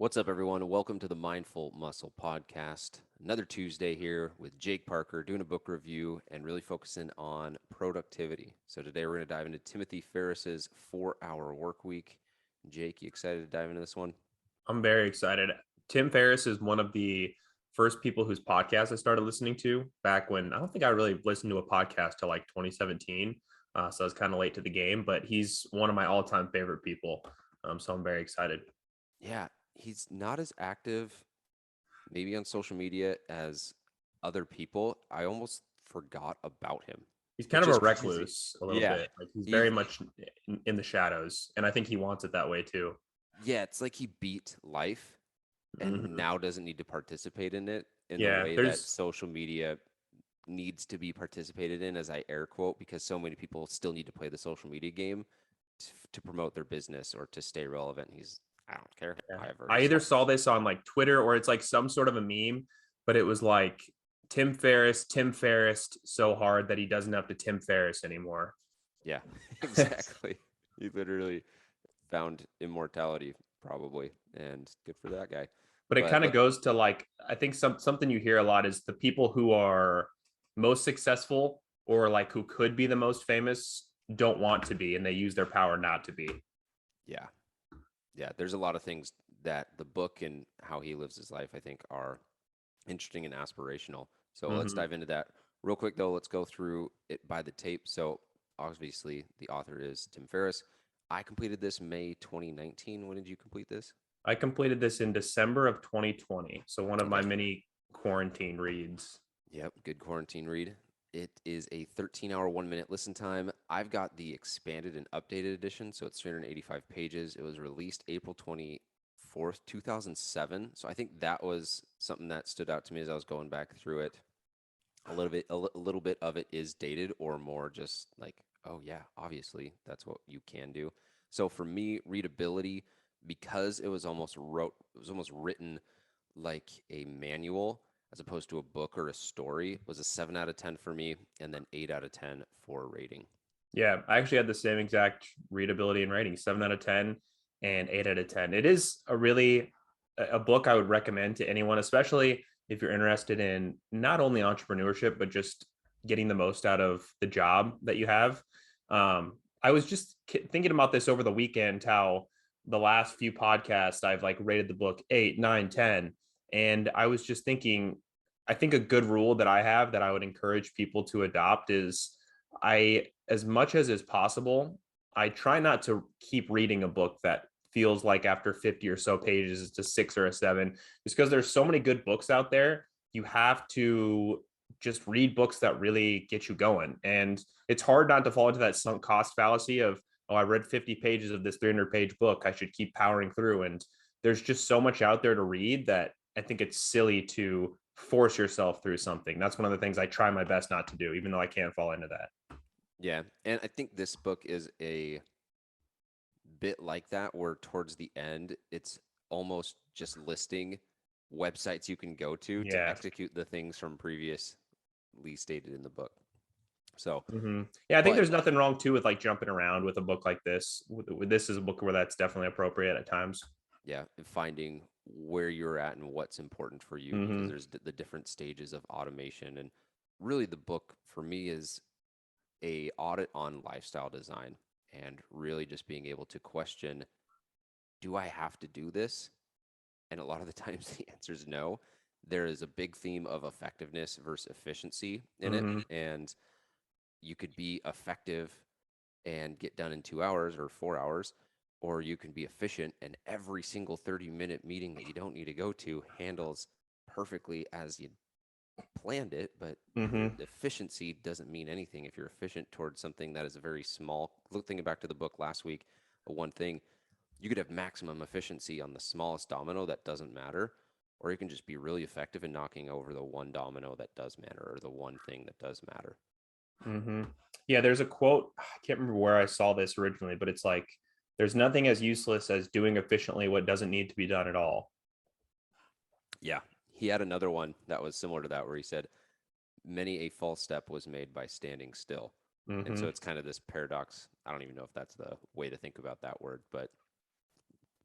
What's up, everyone? Welcome to the Mindful Muscle Podcast. Another Tuesday here with Jake Parker doing a book review and really focusing on productivity. So today we're going to dive into Timothy Ferriss's 4-Hour Workweek. Jake, you excited to dive into this one? I'm very excited. Tim Ferriss is one of the first people whose podcast I started listening to back when I don't think I really listened to a podcast till like 2017. So I was kind of late to the game, but he's one of my all-time favorite people. So I'm very excited. Yeah, he's not as active maybe on social media as other people. I almost forgot about him, He's kind which of a is crazy. recluse a little Yeah, bit. Like he's very he much in the shadows, and I think he wants it that way too. yeah, it's like he beat life and Hmm. now doesn't need to participate in it in the Yeah, way that there's social media needs to be participated in, as I air quote, because so many people still need to play the social media game to promote their business or to stay relevant. I don't care. Yeah. I've already I either solved. saw this on like Twitter or it's like some sort of a meme, but it was like Tim Ferriss so hard that he doesn't have to Tim Ferriss anymore. Yeah, exactly. He literally found immortality, probably, and good for that guy. But it But kind of goes to like I think something you hear a lot is the people who are most successful or like who could be the most famous don't want to be and they use their power not to be. yeah, yeah, there's a lot of things that the book and how he lives his life, I think, are interesting and aspirational. So let's Mm-hmm. dive into that real quick, though. Let's go through it by the tape. So obviously, the author is Tim Ferriss. I completed this May 2019. When did you complete this? I completed this in December of 2020. So one of my Okay. many quarantine reads. Yep. Good quarantine read. It is a 13-hour, 1-minute listen time. I've got the expanded and updated edition, so it's 385 pages. It was released April 24th, 2007. So I think that was something that stood out to me as I was going back through it. A little bit of it is dated or more just like, oh yeah, obviously that's what you can do. So for me, readability, because it was almost written like a manual as opposed to a book or a story, was a 7 out of 10 for me, and then 8 out of 10 for rating. Yeah, I actually had the same exact readability and rating, 7 out of 10 and 8 out of 10. It is a book I would recommend to anyone, especially if you're interested in not only entrepreneurship, but just getting the most out of the job that you have. I was just thinking about this over the weekend, how the last few podcasts I've like rated the book 8, 9, 10. And I was just thinking, I think a good rule that I have that I would encourage people to adopt is as much as is possible, I try not to keep reading a book that feels like after 50 or so pages it's a 6 or a 7, just because there's so many good books out there. You have to just read books that really get you going. And it's hard not to fall into that sunk cost fallacy of, oh, I read 50 pages of this 300-page book. I should keep powering through. And there's just so much out there to read that I think it's silly to force yourself through something. That's one of the things I try my best not to do, even though I can fall into that. Yeah, and I think this book is a bit like that, where towards the end, it's almost just listing websites you can go to Yeah. execute the things from previously stated in the book. So, Mm-hmm. Yeah, I think but there's nothing wrong too with like jumping around with a book like this. This is a book where that's definitely appropriate at times. yeah, and finding where you're at and what's important for you, because Mm-hmm. there's the different stages of automation. And really, the book for me is a audit on lifestyle design, and really just being able to question, do I have to do this? And a lot of the times the answer is no. There is a big theme of effectiveness versus efficiency in it. Mm-hmm. And you could be effective and get done in 2 hours or 4 hours, or you can be efficient and every single 30-minute meeting that you don't need to go to handles perfectly as you planned it. But Mm-hmm. the efficiency doesn't mean anything if you're efficient towards something that is a very small. Thinking back to the book last week, one thing, you could have maximum efficiency on the smallest domino that doesn't matter, or you can just be really effective in knocking over the one domino that does matter or the one thing that does matter. Mm-hmm. Yeah, there's a quote. I can't remember where I saw this originally, but it's like, "There's nothing as useless as doing efficiently what doesn't need to be done at all." Yeah. He had another one that was similar to that where he said, many a false step was made by standing still. And Mm-hmm. so it's kind of this paradox. I don't even know if that's the way to think about that word, but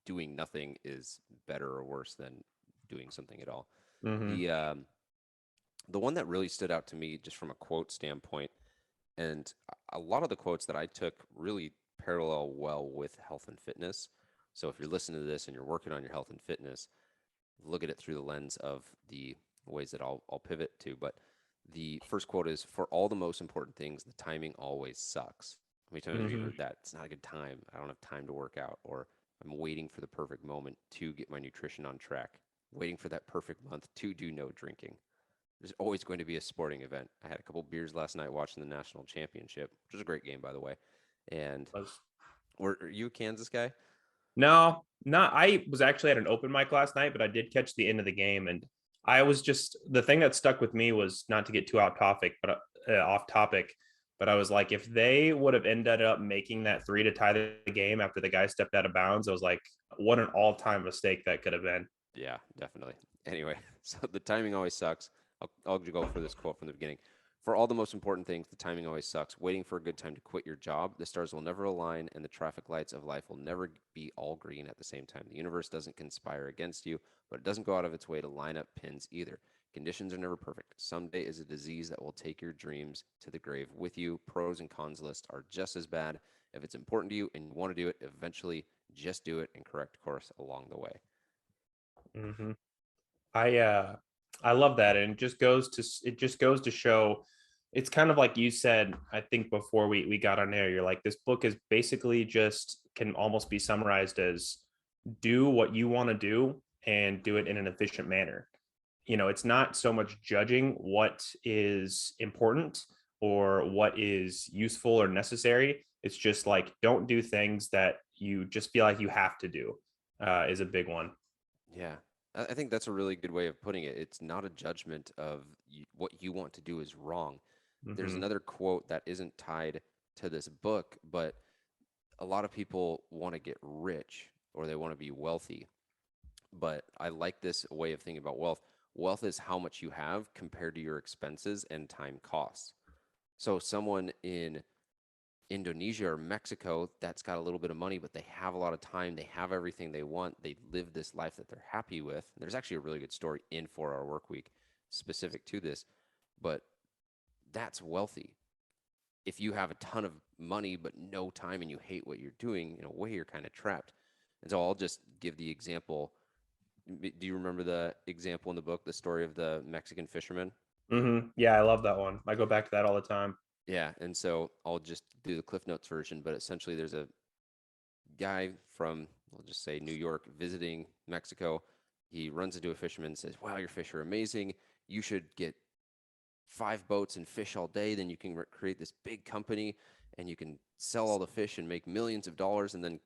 doing nothing is better or worse than doing something at all. Mm-hmm. The one that really stood out to me, just from a quote standpoint, and a lot of the quotes that I took really parallel well with health and fitness. So if you're listening to this and you're working on your health and fitness, look at it through the lens of the ways that I'll pivot to. But the first quote is, "For all the most important things, the timing always sucks." How many times have you Mm-hmm. heard that? It's not a good time. I don't have time to work out. Or I'm waiting for the perfect moment to get my nutrition on track. Waiting for that perfect month to do no drinking. There's always going to be a sporting event. I had a couple beers last night watching the national championship, which was a great game, by the way. And are you a Kansas guy? No, not. I was actually at an open mic last night, but I did catch the end of the game, and I was just the thing that stuck with me was not to get too off topic, but I was like, if they would have ended up making that three to tie the game after the guy stepped out of bounds, I was like, what an all-time mistake that could have been. Yeah, definitely. Anyway, so the timing always sucks. I'll go for this quote from the beginning. For all the most important things, the timing always sucks. Waiting for a good time to quit your job, the stars will never align, and the traffic lights of life will never be all green at the same time. The universe doesn't conspire against you, but it doesn't go out of its way to line up pins either. Conditions are never perfect. Someday is a disease that will take your dreams to the grave with you. Pros and cons list are just as bad. If it's important to you and you want to do it, eventually just do it and correct course along the way. Mm-hmm. I uh I love that, and it just goes to show it's kind of like you said. I think before we got on air, you're like, this book is basically just can almost be summarized as do what you want to do and do it in an efficient manner. It's not so much judging what is important or what is useful or necessary. It's just like don't do things that you just feel like you have to do, is a big one. Yeah, I think that's a really good way of putting it. It's not a judgment of what you want to do is wrong. There's Hmm. another quote that isn't tied to this book, but a lot of people want to get rich or they want to be wealthy. But I like this way of thinking about wealth. Wealth is how much you have compared to your expenses and time costs. So someone in Indonesia or Mexico that's got a little bit of money, but they have a lot of time. They have everything they want. They live this life that they're happy with. There's actually a really good story in 4 Hour Work Week specific to this, but that's wealthy. If you have a ton of money but no time and you hate what you're doing, in a way, you're kind of trapped. And so I'll just give the example. Do you remember the example in the book, the story of the Mexican fisherman? Yeah, I love that one. I go back to that all the time. Yeah, and so I'll just do the Cliff Notes version, but essentially there's a guy from, we'll just say New York, visiting Mexico. He runs into a fisherman and says, "Wow, your fish are amazing. You should get 5 boats and fish all day. Then you can create this big company and you can sell all the fish and make millions of dollars and then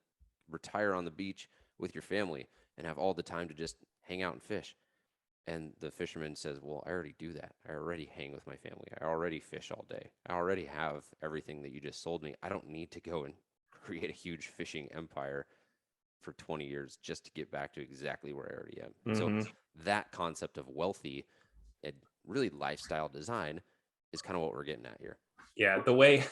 retire on the beach with your family and have all the time to just hang out and fish." And the fisherman says, "Well, I already do that. I already hang with my family. I already fish all day. I already have everything that you just sold me. I don't need to go and create a huge fishing empire for 20 years just to get back to exactly where I already am." And so Hmm. that concept of wealthy and really lifestyle design is kind of what we're getting at here. Yeah, the way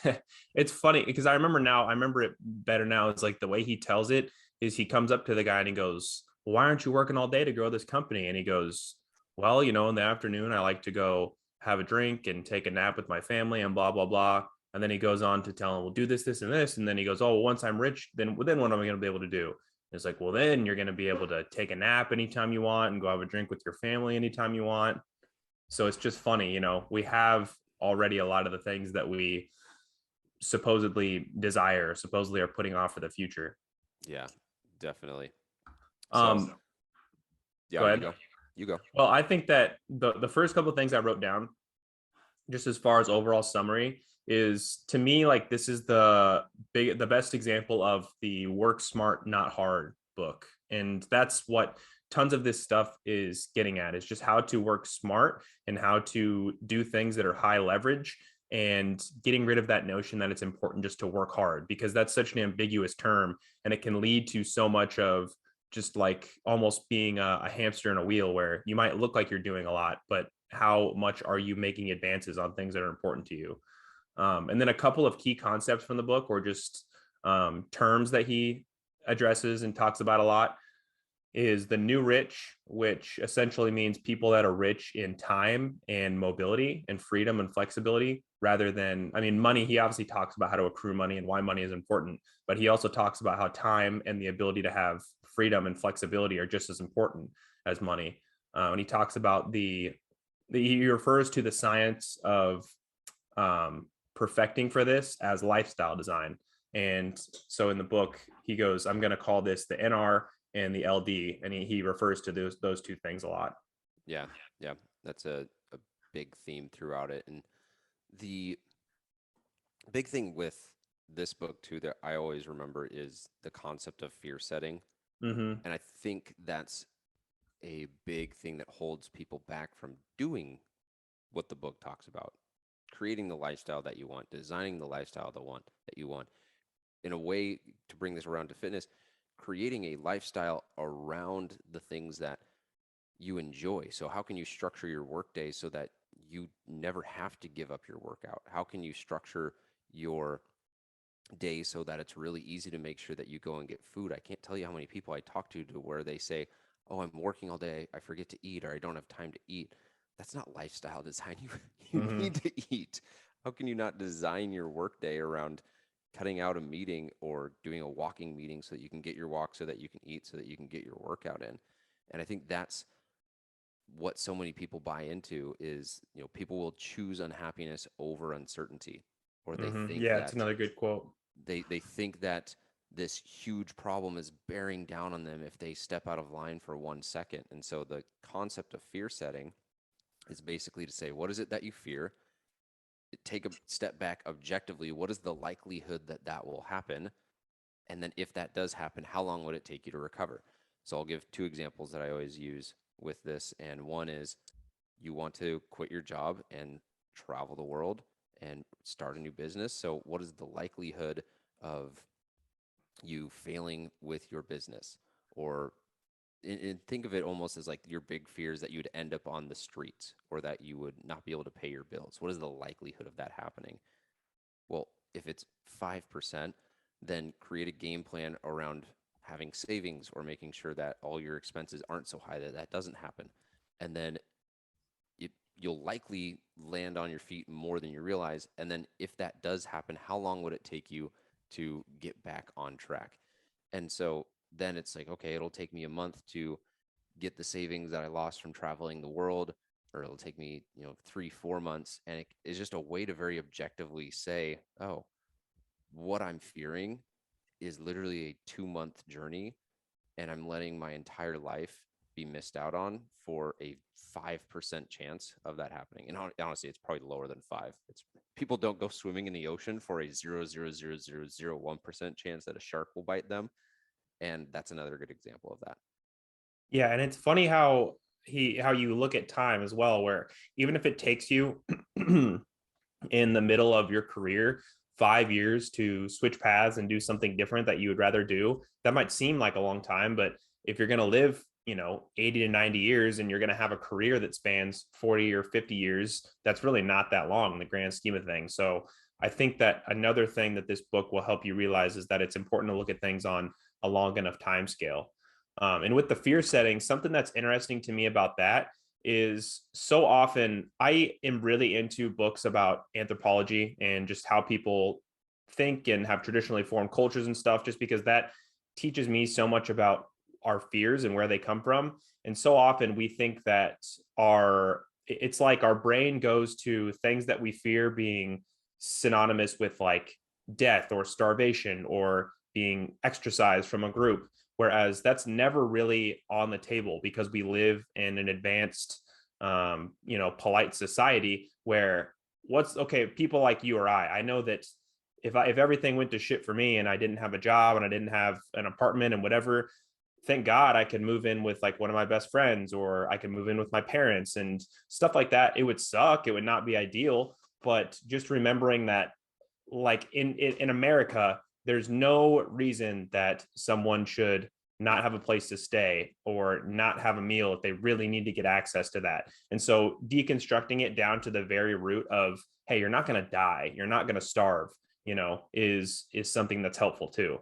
it's funny because I remember it better now. Is like the way he tells it is he comes up to the guy and he goes, "Why aren't you working all day to grow this company?" And he goes, "Well, in the afternoon, I like to go have a drink and take a nap with my family and blah, blah, blah." And then he goes on to tell him, "We'll do this, this, and this." And then he goes, "Oh, well, once I'm rich, then what am I going to be able to do?" And it's like, well, then you're going to be able to take a nap anytime you want and go have a drink with your family anytime you want. So it's just funny, we have already a lot of the things that we supposedly are putting off for the future. Yeah, definitely. So, Um, yeah, Go you ahead. go. You go. Well, I think that the first couple of things I wrote down, just as far as overall summary, is to me like this is the best example of the work smart, not hard book, and that's what tons of this stuff is getting at is just how to work smart and how to do things that are high leverage and getting rid of that notion that it's important just to work hard because that's such an ambiguous term and it can lead to so much of just like almost being a hamster in a wheel where you might look like you're doing a lot, but how much are you making advances on things that are important to you? And then a couple of key concepts from the book or just terms that he addresses and talks about a lot is the new rich, which essentially means people that are rich in time and mobility and freedom and flexibility rather than, I mean, money. He obviously talks about how to accrue money and why money is important, but he also talks about how time and the ability to have freedom and flexibility are just as important as money. And he talks about he refers to the science of perfecting for this as lifestyle design. And so in the book, he goes, I'm going to call this the NR and the LD. And he refers to those two things a lot. Yeah, yeah, that's a big theme throughout it. And the big thing with this book too that I always remember is the concept of fear setting. Mm-hmm. And I think that's a big thing that holds people back from doing what the book talks about, creating the lifestyle that you want, designing the lifestyle that you want. In a way, to bring this around to fitness, creating a lifestyle around the things that you enjoy. So how can you structure your workday so that you never have to give up your workout? How can you structure your day so that it's really easy to make sure that you go and get food? I can't tell you how many people I talk to where they say, "Oh, I'm working all day, I forget to eat, or I don't have time to eat." That's not lifestyle design. You Mm-hmm. need to eat. How can you not design your workday around cutting out a meeting or doing a walking meeting so that you can get your walk, so that you can eat, so that you can get your workout in? And I think that's what so many people buy into is, people will choose unhappiness over uncertainty, or they Mm-hmm. think Yeah, it's that another good quote. they think that this huge problem is bearing down on them if they step out of line for 1 second. And so the concept of fear setting is basically to say, what is it that you fear? Take a step back objectively. What is the likelihood that that will happen? And then if that does happen, how long would it take you to recover? So I'll give two examples that I always use with this. And one is, you want to quit your job and travel the world and start a new business. So what is the likelihood of you failing with your business? Or think of it almost as like your big fears that you'd end up on the streets or that you would not be able to pay your bills. What is the likelihood of that happening? Well, if it's 5%, then create a game plan around having savings or making sure that all your expenses aren't so high that that doesn't happen. And then you'll likely land on your feet more than you realize. And then if that does happen, how long would it take you to get back on track? And so then it's like, okay, it'll take me a month to get the savings that I lost from traveling the world, or it'll take me, 3, 4 months. And it is just a way to very objectively say, oh, what I'm fearing is literally a 2-month journey, and I'm letting my entire life be missed out on for a 5% chance of that happening. And honestly, it's probably lower than five. It's people don't go swimming in the ocean for a 0.00001% chance that a shark will bite them. And that's another good example of that. Yeah, and it's funny how you look at time as well, where even if it takes you in the middle of your career 5 years to switch paths and do something different that you would rather do, that might seem like a long time, but if you're going to live 80 to 90 years and you're going to have a career that spans 40 or 50 years, that's really not that long in the grand scheme of things. So I think that another thing that this book will help you realize is that it's important to look at things on a long enough time scale. And with the fear setting, something that's interesting to me about that is so often I am really into books about anthropology and just how people think and have traditionally formed cultures and stuff, just because that teaches me so much about our fears and where they come from. And so often we think that it's like our brain goes to things that we fear being synonymous with like death or starvation or being exercised from a group, whereas that's never really on the table because we live in an advanced polite society where what's okay, people like you or I know that if everything went to shit for me and I didn't have a job and I didn't have an apartment and whatever, thank God I could move in with like one of my best friends, or I could move in with my parents and stuff like that. It would suck, it would not be ideal, but just remembering that like in America, there's no reason that someone should not have a place to stay or not have a meal if they really need to get access to that. And so deconstructing it down to the very root of, hey, you're not going to die, you're not going to starve, is something that's helpful too.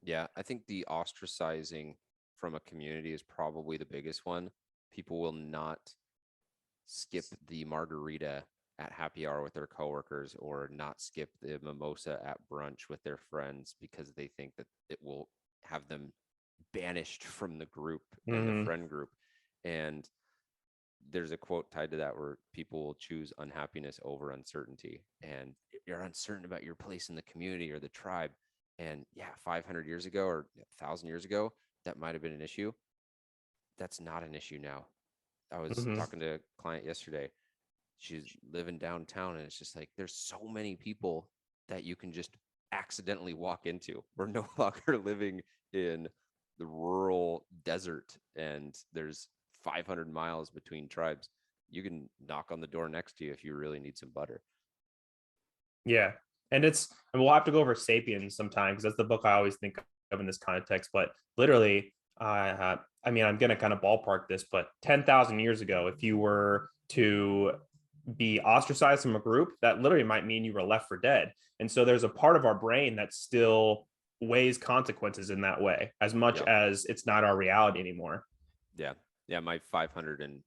Yeah, I think the ostracizing from a community is probably the biggest one. People will not skip the margarita at happy hour with their coworkers or not skip the mimosa at brunch with their friends because they think that it will have them banished from the group and the Mm-hmm. friend group. And there's a quote tied to that where people will choose unhappiness over uncertainty. And you're uncertain about your place in the community or the tribe. And yeah, 500 years ago or 1,000 years ago, that might have been an issue. That's not an issue now. I was Mm-hmm. talking to a client yesterday. She's living downtown, and it's just like there's so many people that you can just accidentally walk into. We're no longer living in the rural desert, and there's 500 miles between tribes. You can knock on the door next to you if you really need some butter. Yeah. And we'll have to go over Sapiens sometime because that's the book I always think of in this context. But literally, I mean, I'm going to kind of ballpark this, but 10,000 years ago, if you were to be ostracized from a group, that literally might mean you were left for dead. And so there's a part of our brain that still weighs consequences in that way, as much Yep. as it's not our reality anymore. Yeah. Yeah. My 500 and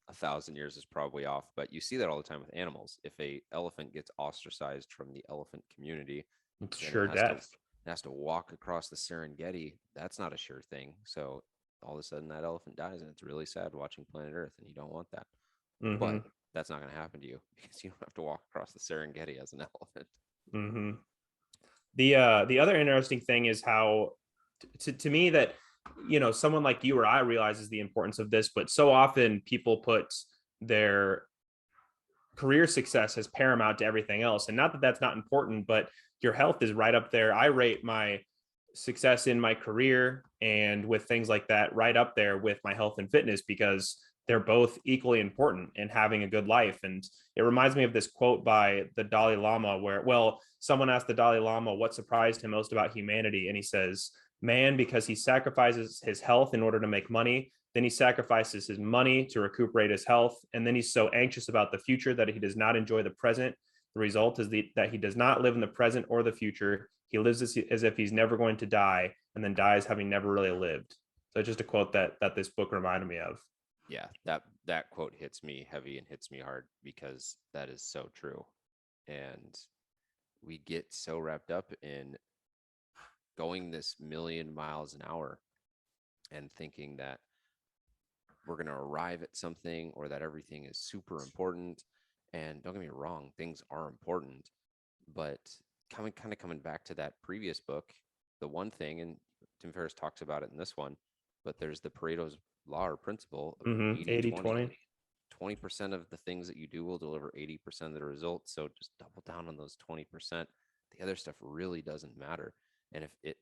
1,000 years is probably off, but you see that all the time with animals. If a elephant gets ostracized from the elephant community, It's then it sure has to death. it has to walk across the Serengeti. That's not a sure thing. So all of a sudden that elephant dies, and it's really sad watching Planet Earth, and you don't want that. Mm-hmm. But that's not going to happen to you because you don't have to walk across the Serengeti as an elephant. Mm-hmm. The other interesting thing is how to me that someone like you or I realizes the importance of this, but so often people put their career success as paramount to everything else. And not that that's not important, but your health is right up there. I rate my success in my career and with things like that right up there with my health and fitness because they're both equally important in having a good life. And it reminds me of this quote by the Dalai Lama where, well, someone asked the Dalai Lama what surprised him most about humanity. And he says, man, because he sacrifices his health in order to make money, then he sacrifices his money to recuperate his health. And then he's so anxious about the future that he does not enjoy the present. The result is that he does not live in the present or the future. He lives as if he's never going to die and then dies having never really lived. So just a quote that this book reminded me of. Yeah, that quote hits me heavy and hits me hard because that is so true. And we get so wrapped up in going this million miles an hour and thinking that we're going to arrive at something or that everything is super important. And don't get me wrong, things are important, but coming back to that previous book, the one thing, and Tim Ferriss talks about it in this one, but there's the Pareto's law or principle of Mm-hmm. 80 80 20. 20. 20% of the things that you do will deliver 80% of the results. So just double down on those 20%. The other stuff really doesn't matter. And if it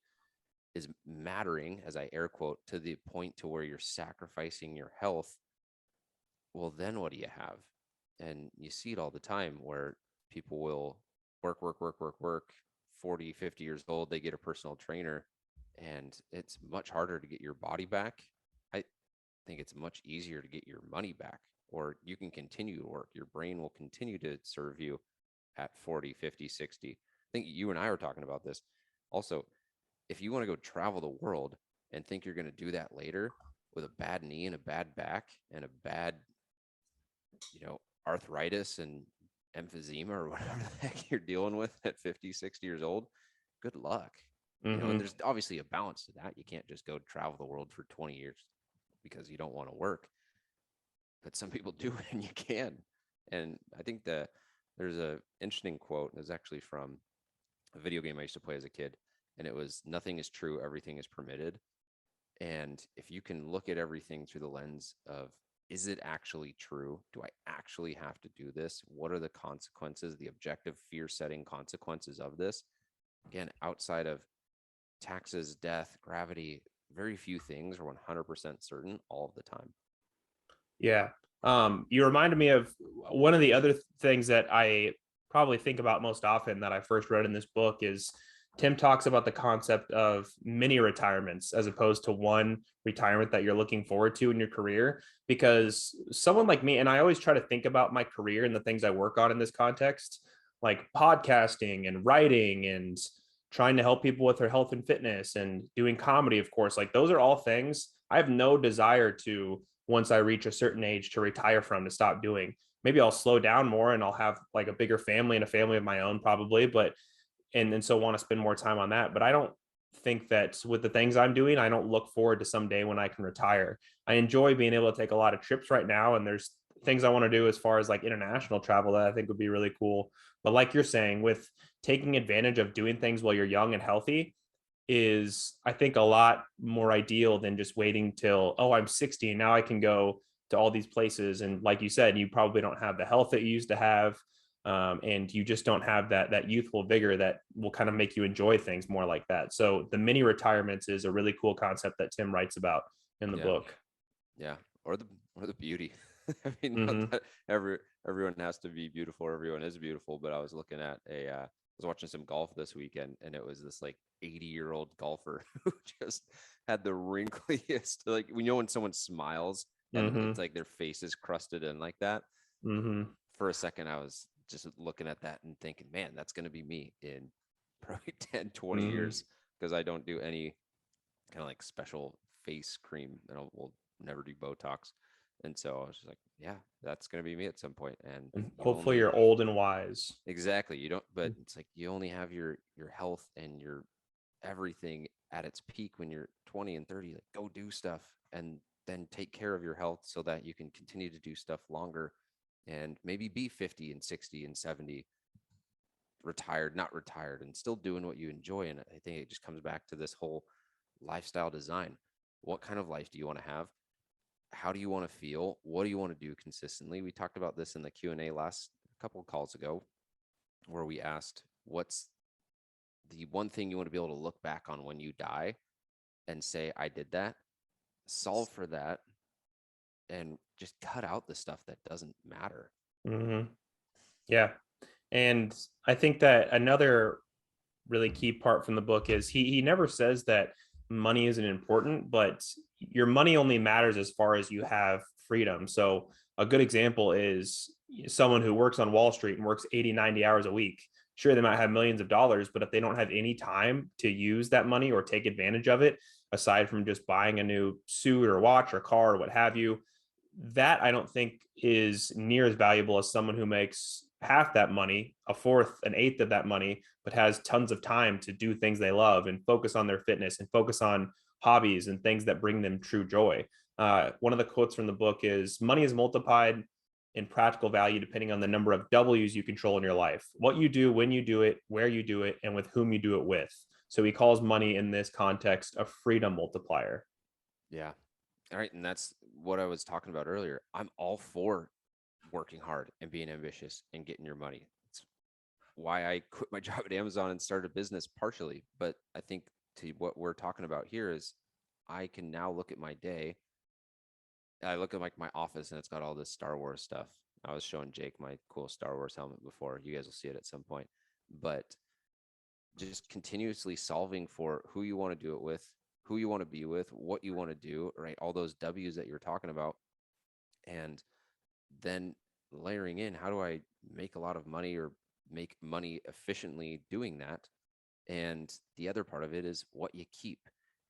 is mattering, as I air quote, to the point to where you're sacrificing your health, well, then what do you have? And you see it all the time where people will work. 40, 50 years old, they get a personal trainer, and it's much harder to get your body back. I think it's much easier to get your money back, or you can continue to work. Your brain will continue to serve you at 40, 50, 60. I think you and I were talking about this. Also, if you want to go travel the world and think you're going to do that later with a bad knee and a bad back and a bad, arthritis and emphysema or whatever the heck you're dealing with at 50, 60 years old, good luck. And Mm-hmm. there's obviously a balance to that. You can't just go travel the world for 20 years because you don't want to work. But some people do and you can. And I think that there's a interesting quote, and it's actually from a video game I used to play as a kid, and it was nothing is true, everything is permitted. And if you can look at everything through the lens of, is it actually true? Do I actually have to do this? What are the consequences, the objective fear setting consequences of this? Again, outside of taxes, death, gravity, very few things are 100% certain all of the time. Yeah. You reminded me of one of the other things that I probably think about most often that I first read in this book is Tim talks about the concept of mini retirements as opposed to one retirement that you're looking forward to in your career. Because someone like me, and I always try to think about my career and the things I work on in this context, like podcasting and writing and trying to help people with their health and fitness and doing comedy, of course. Like those are all things I have no desire to, once I reach a certain age, to retire from, to stop doing. Maybe I'll slow down more and I'll have like a bigger family and a family of my own probably, but and so want to spend more time on that. But I don't think that with the things I'm doing, I don't look forward to someday when I can retire. I enjoy being able to take a lot of trips right now, and there's things I want to do as far as like international travel that I think would be really cool. But like you're saying, with taking advantage of doing things while you're young and healthy is, I think, a lot more ideal than just waiting till, oh, I'm 60 and now I can go to all these places. And like you said, you probably don't have the health that you used to have, and you just don't have that youthful vigor that will kind of make you enjoy things more like that. So the mini retirements is a really cool concept that Tim writes about in the Yeah. book. Yeah. Or the beauty. I mean, not Mm-hmm. that everyone has to be beautiful. Everyone is beautiful. But I was looking at I was watching some golf this weekend, and it was this like 80-year-old golfer who just had the wrinkliest, like when someone smiles and Mm-hmm. it's like their face is crusted in like that. Mm-hmm. For a second, I was just looking at that and thinking, man, that's going to be me in probably 10, 20 Mm-hmm. years because I don't do any kind of like special face cream, and we'll never do Botox. And so I was just like, yeah, that's going to be me at some point. And And you hopefully only you're old and wise. exactly, you don't, but it's like you only have your health and your everything at its peak when you're 20 and 30. Like, go do stuff and then take care of your health so that you can continue to do stuff longer and maybe be 50 and 60 and 70 retired, not retired, and still doing what you enjoy. And I think it just comes back to this whole lifestyle design. What kind of life do you want to have? How do you want to feel? What do you want to do consistently? We talked about this in the Q&A last couple of calls ago, where we asked, what's the one thing you want to be able to look back on when you die and say, I did that? Solve for that and just cut out the stuff that doesn't matter. Mm-hmm. Yeah. And I think that another really key part from the book is he never says that money isn't important, but your money only matters as far as you have freedom. So a good example is someone who works on Wall Street and works 80, 90 hours a week. Sure, they might have millions of dollars, but if they don't have any time to use that money or take advantage of it, aside from just buying a new suit or watch or car or what have you, that I don't think is near as valuable as someone who makes half that money, a fourth, an eighth of that money, but has tons of time to do things they love and focus on their fitness and focus on hobbies and things that bring them true joy. One of the quotes from the book is, money is multiplied in practical value depending on the number of W's you control in your life, what you do, when you do it, where you do it, and with whom you do it with. So he calls money in this context a freedom multiplier. Yeah. All right. And that's what I was talking about earlier. I'm all for working hard and being ambitious and getting your money. It's why I quit my job at Amazon and started a business partially. But I think to what we're talking about here is I can now look at my day. I look at like my office and it's got all this Star Wars stuff. I was showing Jake my cool Star Wars helmet before. You guys will see it at some point. But just continuously solving for who you want to do it with, who you want to be with, what you want to do, right? All those W's that you're talking about. And then layering in, how do I make a lot of money or make money efficiently doing that? And the other part of it is what you keep.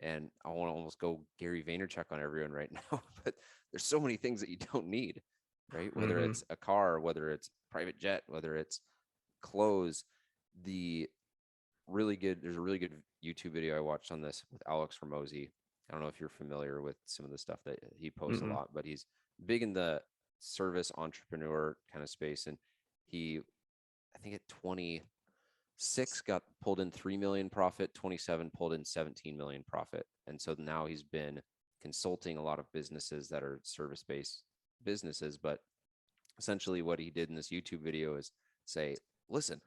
And I want to almost go Gary Vaynerchuk on everyone right now, but there's so many things that you don't need, right? Whether Mm-hmm. it's a car, whether it's private jet, whether it's clothes. The there's a really good YouTube video I watched on this with Alex Ramosi. I don't know if you're familiar with some of the stuff that he posts a Mm-hmm. lot, but he's big in the service entrepreneur kind of space. And he, I think at 26 got pulled in 3 million profit, 27 pulled in 17 million profit. And so now he's been consulting a lot of businesses that are service-based businesses. But essentially what he did in this YouTube video is say, listen,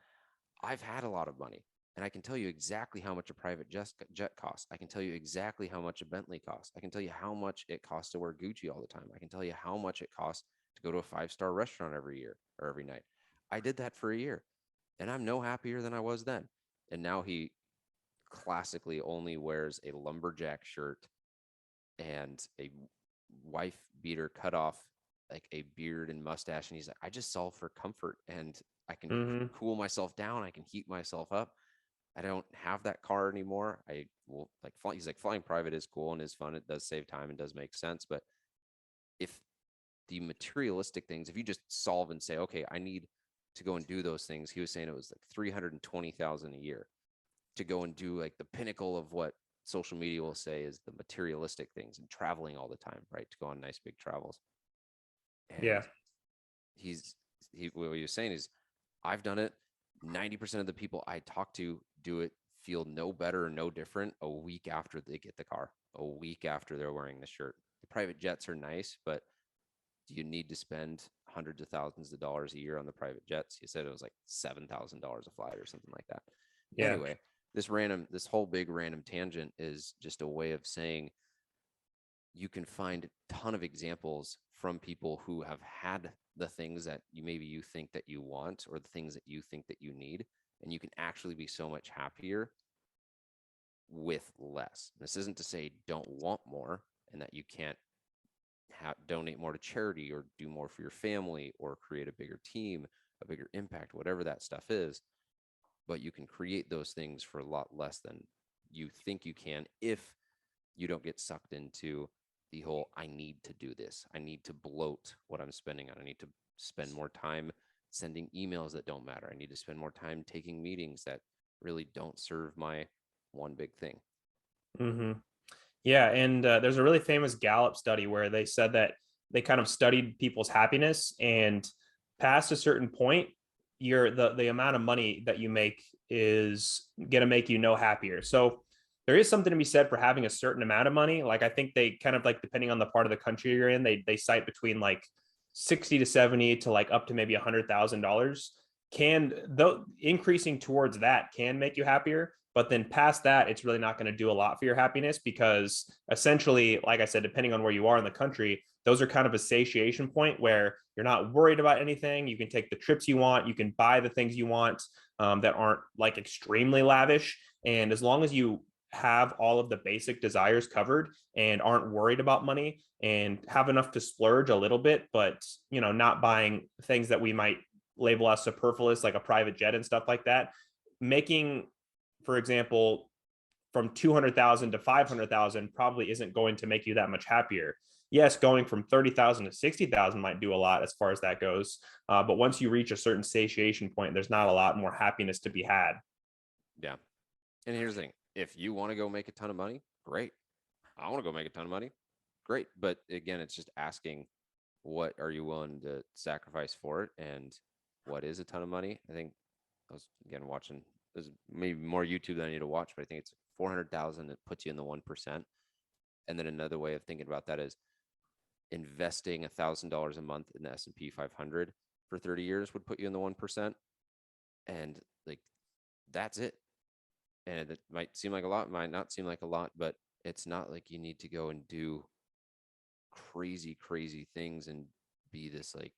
I've had a lot of money and I can tell you exactly how much a private jet costs. I can tell you exactly how much a Bentley costs. I can tell you how much it costs to wear Gucci all the time. I can tell you how much it costs to go to a 5-star restaurant every year or every night. I did that for a year and I'm no happier than I was then. And now he classically only wears a lumberjack shirt and a wife beater cut off, like a beard and mustache. And he's like, I just solve for comfort and I can Mm-hmm. cool myself down. I can heat myself up. I don't have that car anymore. I will like fly. He's like, flying private is cool and is fun. It does save time and does make sense. But if the materialistic things, if you just solve and say, okay, I need to go and do those things, he was saying it was like 320,000 a year to go and do like the pinnacle of what social media will say is the materialistic things and traveling all the time, right? To go on nice big travels. Yeah. And what he was saying is, I've done it. 90% of the people I talk to do it, feel no better or no different a week after they get the car, a week after they're wearing the shirt. The private jets are nice, but do you need to spend hundreds of thousands of dollars a year on the private jets? He said it was like $7,000 a flight or something like that. Yeah. Anyway, this whole big random tangent is just a way of saying you can find a ton of examples from people who have had the things that you think that you want, or the things that you think that you need, and you can actually be so much happier with less. This isn't to say don't want more and that you can't donate more to charity or do more for your family or create a bigger team, a bigger impact, whatever that stuff is, but you can create those things for a lot less than you think you can if you don't get sucked into the whole I need to do this. I need to bloat what I'm spending on. I need to spend more time sending emails that don't matter. I need to spend more time taking meetings that really don't serve my one big thing. Mm-hmm. Yeah, and there's a really famous Gallup study where they said that they kind of studied people's happiness, and past a certain point, the amount of money that you make is going to make you no happier. So there is something to be said for having a certain amount of money. Like I think they kind of like, depending on the part of the country you're in, they cite between like 60 to 70 to like up to maybe $100,000. Can though increasing towards that can make you happier, but then past that, it's really not going to do a lot for your happiness, because essentially, like I said, depending on where you are in the country, those are kind of a satiation point where you're not worried about anything. You can take the trips you want, you can buy the things you want, that aren't like extremely lavish. And as long as you have all of the basic desires covered and aren't worried about money and have enough to splurge a little bit, but not buying things that we might label as superfluous, like a private jet and stuff like that, making, for example, from 200,000 to 500,000 probably isn't going to make you that much happier. Yes, going from 30,000 to 60,000 might do a lot as far as that goes. But once you reach a certain satiation point, there's not a lot more happiness to be had. Yeah. And here's the thing, if you want to go make a ton of money, great. I want to go make a ton of money, great. But again, it's just asking, what are you willing to sacrifice for it, and what is a ton of money? I think I was again watching. There's maybe more YouTube than I need to watch, but I think it's 400,000 that puts you in the 1%. And then another way of thinking about that is investing $1,000 a month in the S&P 500 for 30 years would put you in the 1%. And like, that's it. And it might seem like a lot, might not seem like a lot, but it's not like you need to go and do crazy things and be this like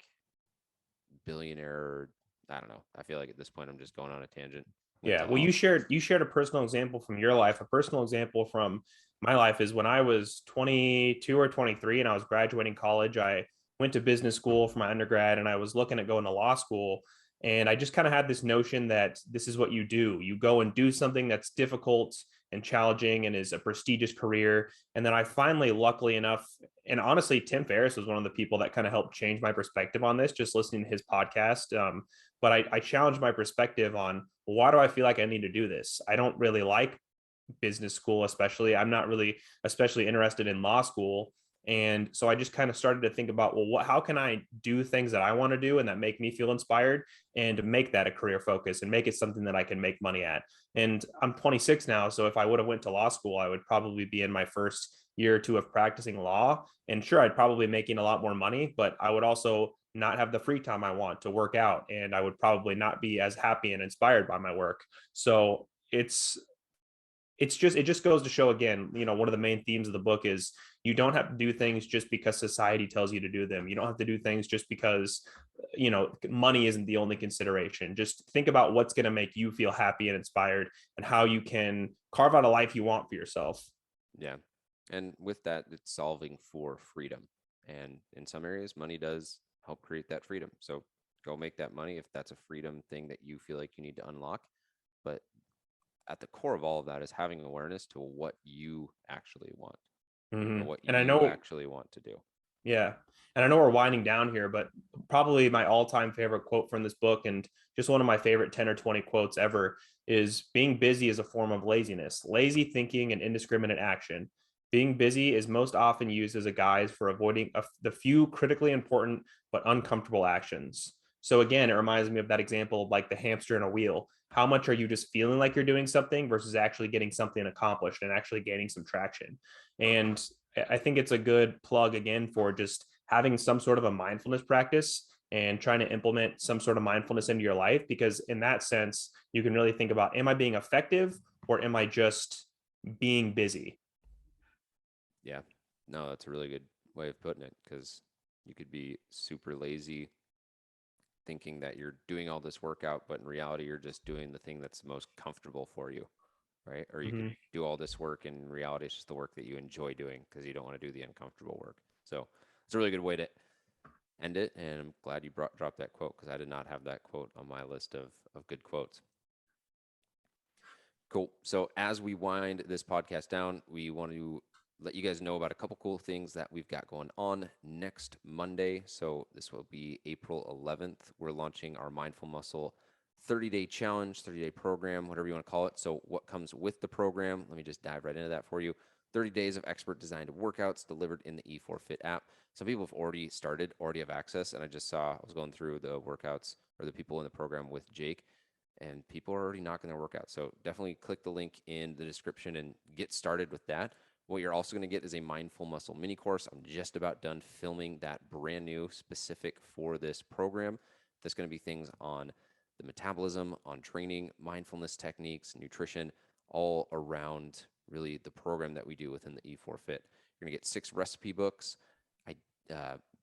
billionaire. I don't know. I feel like at this point I'm just going on a tangent with Yeah. the Well, whole. you shared a personal example from your life. A personal example from my life is when I was 22 or 23 and I was graduating college. I went to business school for my undergrad and I was looking at going to law school. And I just kind of had this notion that this is what you do. You go and do something that's difficult and challenging and is a prestigious career. And then I finally, luckily enough, and honestly, Tim Ferriss was one of the people that kind of helped change my perspective on this, just listening to his podcast. But I challenged my perspective on, why do I feel like I need to do this? I don't really like business school, especially. I'm not really especially interested in law school. And so I just kind of started to think about, well, how can I do things that I want to do and that make me feel inspired, and make that a career focus and make it something that I can make money at. And I'm 26 now. So if I would have went to law school, I would probably be in my first year or two of practicing law. And sure, I'd probably be making a lot more money, but I would also not have the free time I want to work out. And I would probably not be as happy and inspired by my work. So it just goes to show again, one of the main themes of the book is you don't have to do things just because society tells you to do them. You don't have to do things just because money isn't the only consideration. Just think about what's going to make you feel happy and inspired, and how you can carve out a life you want for yourself. Yeah. And with that, it's solving for freedom. And in some areas, money does help create that freedom. So go make that money if that's a freedom thing that you feel like you need to unlock. But at the core of all of that is having awareness to what you actually want or Hmm. what And I you know, actually want to do. yeah. And I know we're winding down here, but probably my all-time favorite quote from this book, and just one of my favorite 10 or 20 quotes ever, is being busy is a form of laziness, lazy thinking and indiscriminate action. Being busy is most often used as a guise for avoiding the few critically important but uncomfortable actions. So again, it reminds me of that example of like the hamster in a wheel. How much are you just feeling like you're doing something versus actually getting something accomplished and actually gaining some traction? And I think it's a good plug again for just having some sort of a mindfulness practice and trying to implement some sort of mindfulness into your life, because in that sense, you can really think about, am I being effective or am I just being busy? Yeah. No, that's a really good way of putting it because you could be super lazy thinking that you're doing all this workout, but in reality, you're just doing the thing that's most comfortable for you, right? Or you could Mm-hmm. do all this work and in reality, it's just the work that you enjoy doing because you don't want to do the uncomfortable work. So it's a really good way to end it. And I'm glad you dropped that quote because I did not have that quote on my list of good quotes. Cool. So as we wind this podcast down, we want to let you guys know about a couple cool things that we've got going on next Monday. So this will be April 11th. We're launching our Mindful Muscle 30-day challenge, 30-day program, whatever you want to call it. So what comes with the program? Let me just dive right into that for you. 30 days of expert designed workouts delivered in the E4 Fit app. Some people have already started, already have access. And I just saw, I was going through the workouts or the people in the program with Jake, and people are already knocking their workout. So definitely click the link in the description and get started with that. What you're also going to get is a mindful muscle mini course. I'm just about done filming that brand new specific for this program. There's going to be things on the metabolism, on training, mindfulness techniques, nutrition, all around really the program that we do within the E4 Fit. You're going to get 6 recipe books,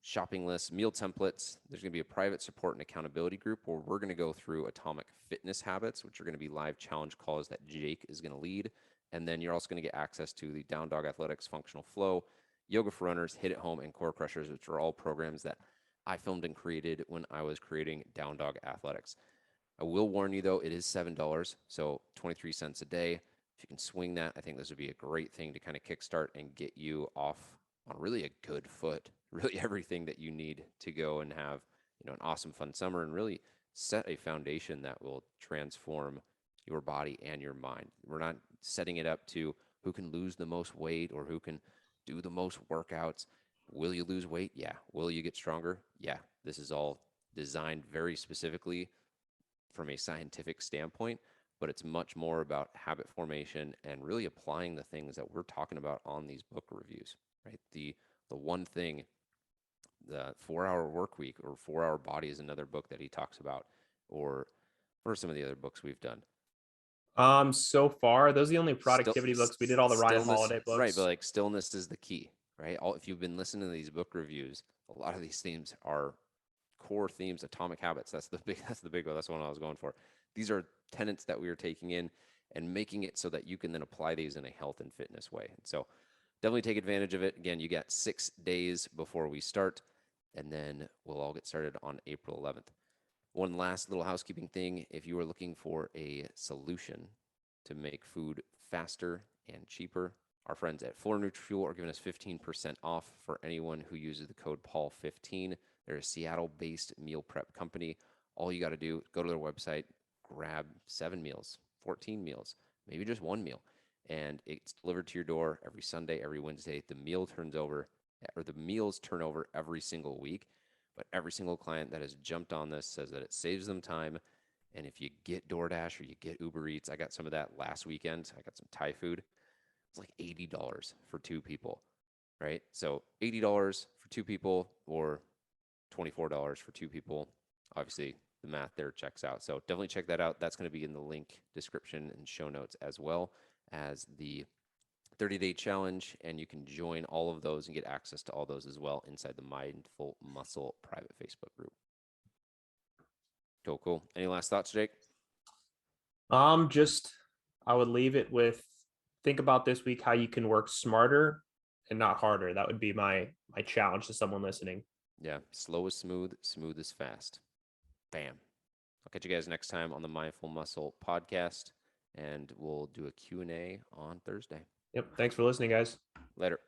shopping lists, meal templates. There's going to be a private support and accountability group where we're going to go through atomic fitness habits, which are going to be live challenge calls that Jake is going to lead. And then you're also going to get access to the Down Dog Athletics Functional Flow, Yoga for Runners, Hit It Home, and Core Crushers, which are all programs that I filmed and created when I was creating Down Dog Athletics. I will warn you though, it is $7, so 23 cents a day. If you can swing that, I think this would be a great thing to kind of kickstart and get you off on really a good foot. Really everything that you need to go and have, an awesome fun summer and really set a foundation that will transform your body and your mind. We're not setting it up to who can lose the most weight or who can do the most workouts. Will you lose weight? Yeah. Will you get stronger? Yeah. This is all designed very specifically from a scientific standpoint, but it's much more about habit formation and really applying the things that we're talking about on these book reviews, right? The one thing, the 4-hour work week or 4-hour body is another book that he talks about, or some of the other books we've done. So far, those are the only Still, productivity books. We did all the Ryan stillness, Holiday right? But books. like stillness is the key, right? If you've been listening to these book reviews, a lot of these themes are core themes. Atomic habits. That's the big one. That's the one I was going for. These are tenets that we are taking in and making it so that you can then apply these in a health and fitness way. And so definitely take advantage of it. Again, you got 6 days before we start, and then we'll all get started on April 11th. One last little housekeeping thing. If you are looking for a solution to make food faster and cheaper, our friends at Fuller NutriFuel are giving us 15% off for anyone who uses the code Paul15. They're a Seattle-based meal prep company. All you got to do, go to their website, grab 7 meals, 14 meals, maybe just 1 meal, and it's delivered to your door every Sunday, every Wednesday. The meals turn over every single week, but every single client that has jumped on this says that it saves them time. And if you get DoorDash or you get Uber Eats, I got some of that last weekend. I got some Thai food. It's like $80 for 2 people, right? So $80 for 2 people or $24 for 2 people. Obviously, the math there checks out. So definitely check that out. That's going to be in the link description and show notes, as well as the 30-day challenge, and you can join all of those and get access to all those as well inside the Mindful Muscle private Facebook group. Cool, cool. Any last thoughts, Jake? Just I would leave it with, think about this week how you can work smarter and not harder. That would be my challenge to someone listening. Yeah, slow is smooth, smooth is fast. Bam. I'll catch you guys next time on the Mindful Muscle podcast. and we'll do a Q&A on Thursday. Yep. Thanks for listening, guys. Later.